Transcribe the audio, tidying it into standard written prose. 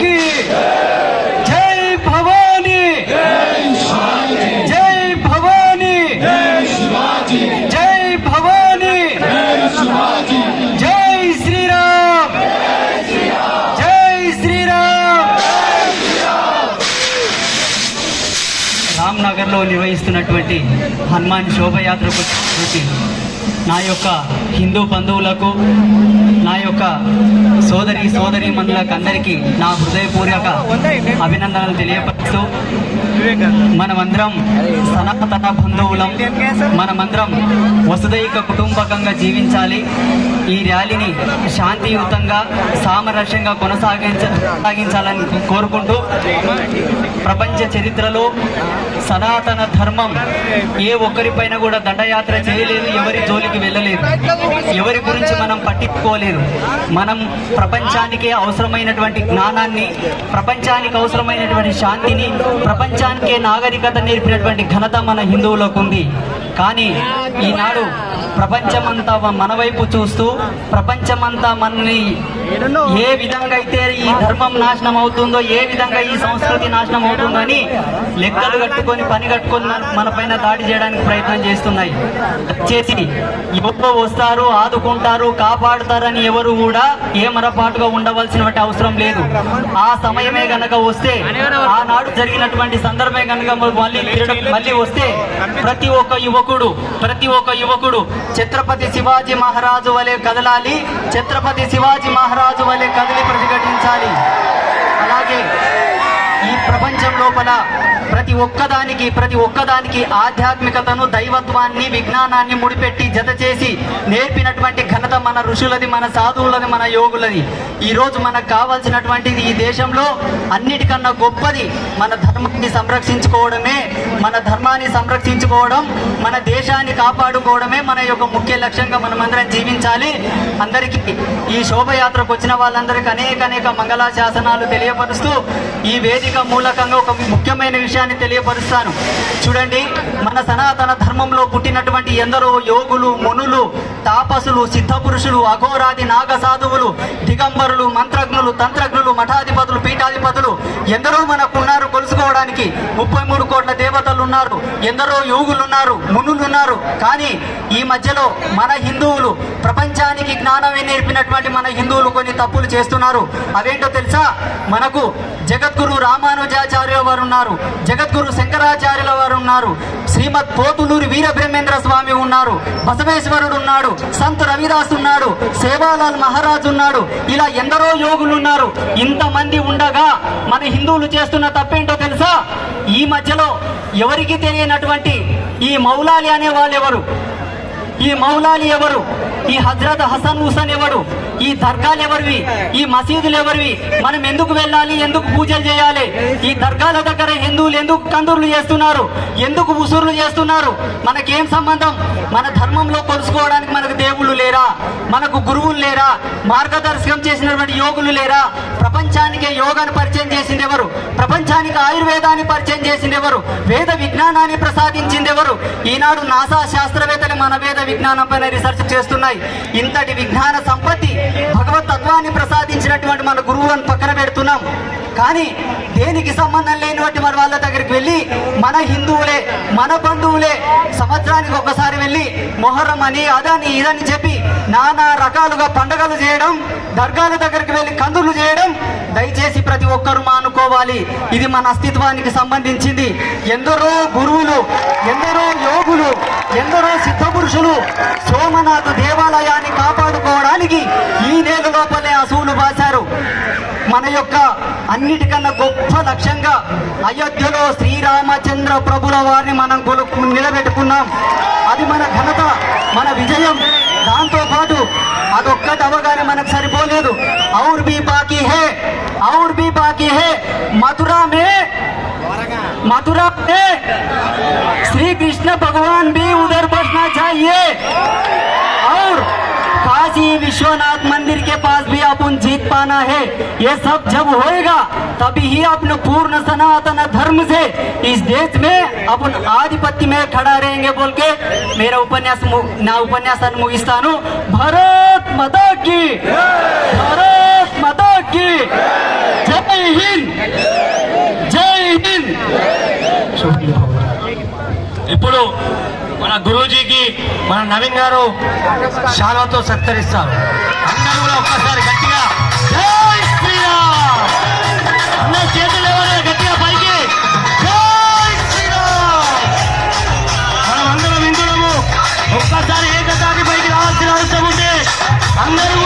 की जय भवानी, जय भवानी, जय भवानी, जय श्री राम, जय श्री राम. రామ్నగర్లో నిర్వహిస్తున్నటువంటి హనుమాన్ శోభయాత్రకు నా యొక్క హిందూ బంధువులకు, నా యొక్క సోదరీమణులకు అందరికీ నా హృదయపూర్వక అభినందనలు తెలియపరుస్తూ, మనమందరం సనాతన బంధువులం, మనమందరం వసుదైక కుటుంబకంగా జీవించాలి. ఈ ర్యాలీని శాంతియుతంగా సామరస్యంగా కొనసాగించాలని కోరుకుంటూ, ప్రపంచ చరిత్రలో సనాతన ధర్మం ఏ ఒక్కరిపైన కూడా దండయాత్ర చేయలేదు, ఎవరి జోలికి వెళ్ళలేదు, ఎవరి గురించి మనం పట్టించుకోలేదు. మనం ప్రపంచానికే అవసరమైనటువంటి జ్ఞానాన్ని, ప్రపంచానికి అవసరమైనటువంటి శాంతిని, ప్రపంచానికే నాగరికత నేర్పినటువంటి ఘనత మన హిందువులకు ఉంది. కానీ ఈనాడు ప్రపంచమంతా మన వైపు చూస్తూ, ప్రపంచమంతా మనని ఏ విధంగా అయితే ఈ ధర్మం నాశనం అవుతుందో, ఏ విధంగా ఈ సంస్కృతి నాశనం అవుతుందో అని లెక్కలు కట్టుకొని పని కట్టుకొని మన పైన దాడి చేయడానికి ప్రయత్నం చేస్తున్నాయి. చేసి ఎవరో వస్తారు, ఆదుకుంటారు, కాపాడుతారని ఎవరు కూడా ఏమరపాటుగా ఉండవలసినటువంటి అవసరం లేదు. ఆ సమయమే గనక వస్తే, ఆనాడు జరిగినటువంటి సందర్భమే గనక మళ్ళీ వస్తే ప్రతి ఒక్క యువకుడు ఛత్రపతి శివాజీ మహారాజు వలె కదలాలి, ఛత్రపతి శివాజీ మహారాజు వలె కదిలి ప్రతిఘటించాలి. అలాగే ఈ ప్రపంచం లోపల ప్రతి ఒక్కదానికి ఆధ్యాత్మికతను, దైవత్వాన్ని, విజ్ఞానాన్ని ముడిపెట్టి జత చేసి నేర్పినటువంటి ఘనత మన ఋషులది, మన సాధువులది, మన యోగులది. ఈరోజు మనకు కావాల్సినటువంటిది, ఈ దేశంలో అన్నిటికన్నా గొప్పది మన ధర్మాన్ని సంరక్షించుకోవడమే. మన ధర్మాన్ని సంరక్షించుకోవడం, మన దేశాన్ని కాపాడుకోవడమే మన యొక్క ముఖ్య లక్ష్యంగా మనమందరం జీవించాలి. అందరికీ ఈ శోభయాత్రకు వచ్చిన వాళ్ళందరికీ అనేక మంగళాశాసనాలు తెలియపరుస్తూ, ఈ వేదిక మూలకంగా ఒక ముఖ్యమైన విషయాన్ని తెలియపరుస్తాను. చూడండి, మన సనాతన ధర్మంలో పుట్టినటువంటి ఎందరో యోగులు, మునులు, తాపసులు, సిద్ధపురుషులు, అఘోరాది నాగ సాధువులు, దిగంబరులు, మంత్రజ్ఞులు, తంత్రజ్ఞులు, మఠాధిపతులు, పీఠాధిపతులు ఎందరో మనకున్నారు. కొలుసుకోవడానికి 33 కోట్ల దేవతలు ఉన్నారు, ఎందరో యోగులు ఉన్నారు, మునులు ఉన్నారు. కానీ ఈ మధ్యలో మన హిందువులు, ప్రపంచానికి జ్ఞానమే నేర్పినటువంటి మన హిందువులు కొన్ని తప్పులు చేస్తున్నారు. అవేంటో తెలుసా? మనకు జగద్గురు రామానుజాచార్యుల వారు ఉన్నారు, జగద్గురు శంకరాచార్యుల వారు ఉన్నారు, శ్రీమద్ పోతులూరి వీరబ్రహ్మేంద్ర స్వామి ఉన్నారు, బసవేశ్వరుడు ఉన్నాడు, సంత్ రవిదాస్ ఉన్నాడు, సేవాలాల్ మహారాజ్ ఉన్నాడు. ఇలా ఎందరో యోగులు ఉన్నారు. ఇంతమంది ఉండగా మన హిందువులు చేస్తున్న తప్పేంటో తెలుసా? ఈ మధ్యలో ఎవరికి తెలియనటువంటి ఈ మౌలాలి అనే వాళ్ళు ఎవరు? ఈ మౌలాలి ఎవరు? ఈ హజరత్ హసన్ హుసేన్ ఎవరు? ఈ దర్గాలు ఎవరివి? ఈ మసీదులు ఎవరివి? మనం ఎందుకు వెళ్ళాలి? ఎందుకు పూజలు చేయాలి? ఈ దర్గాల దగ్గర హిందువులు ఎందుకు కందూర్లు చేస్తున్నారు? ఎందుకు ఉసురులు చేస్తున్నారు? మనకేం సంబంధం? మన ధర్మంలో కొలుసుకోవడానికి మనకు దేవుళ్ళు లేరా? మనకు గురువులు లేరా? మార్గదర్శకం చేసినటువంటి యోగులు లేరా? ప్రపంచానికి యోగాన్ని పరిచయం చేసింది ఎవరు? ప్రపంచానికి ఆయుర్వేదాన్ని పరిచయం చేసింది ఎవరు? వేద విజ్ఞానాన్ని ప్రసాదించింది ఎవరు? ఈనాడు నాసా శాస్త్రవేత్తలు మన వేద విజ్ఞానం పైన రీసెర్చ్ చేస్తున్నాయి. ఇంతటి విజ్ఞాన సంపత్తి, భగవత్ తత్వాన్ని ప్రసాదించినటువంటి మన గురువులను పక్కన పెడుతున్నాం. కానీ దేనికి సంబంధం లేనివంటి మన వాళ్ళ దగ్గరికి వెళ్ళి, మన హిందువులే, మన బంధువులే సంవత్సరానికి ఒకసారి వెళ్ళి మొహర్రం అని, అదని, ఇదని చెప్పి నానా రకాలుగా పండుగలు చేయడం, దర్గాల దగ్గరికి వెళ్ళి కందులు చేయడం దయచేసి ప్రతి ఒక్కరూ మానుకోవాలి. ఇది మన అస్తిత్వానికి సంబంధించింది. ఎందరో గురువులు, ఎందరో యోగులు, ఎందరో సిద్ధపురుషులు సోమనాథ దేవాలయాన్ని కాపాడుకోవడానికి ఈ నేల లోపలే అసూలు బాశారు. మన యొక్క అన్నిటికన్నా గొప్ప లక్ష్యంగా అయోధ్యలో శ్రీరామచంద్ర ప్రభుల వారిని మనం నిలబెట్టుకున్నాం. అది మన ఘనత, మన విజయం. దాంతో పాటు అదొక్కటి అవగానే మనకు సరిపోలేదు. ఔర్ భీ బాకీ హే, ఔర్ భీ బాకీ హే. మథురా మే श्री कृष्ण भगवान भी उधर बसना चाहिए और काशी विश्वनाथ मंदिर के पास भी अपन जीत पाना है। ये सब जब होएगा तभी ही अपने पूर्ण सनातन धर्म से इस देश में अपन आधिपत्य में खड़ा रहेंगे बोल के मेरा उपन्यासाన్ని ముగిస్తాను। भारत माता की, भारत माता की जय ఇప్పుడు మన గురూజీకి మన నవీన్ గారు శాలతో సత్కరిస్తారు. అందరూ కూడా ఒక్కసారి గట్టిగా జై శ్రీరామ్ అందరూ చేతులు ఎవరైనా గట్టిగా పైకి జై శ్రీరామ్. మనం అందరం వింటున్నాము. ఒక్కసారి ఏకతాటి పైకి రావాల్సిన అవసరం ఉంటే అందరూ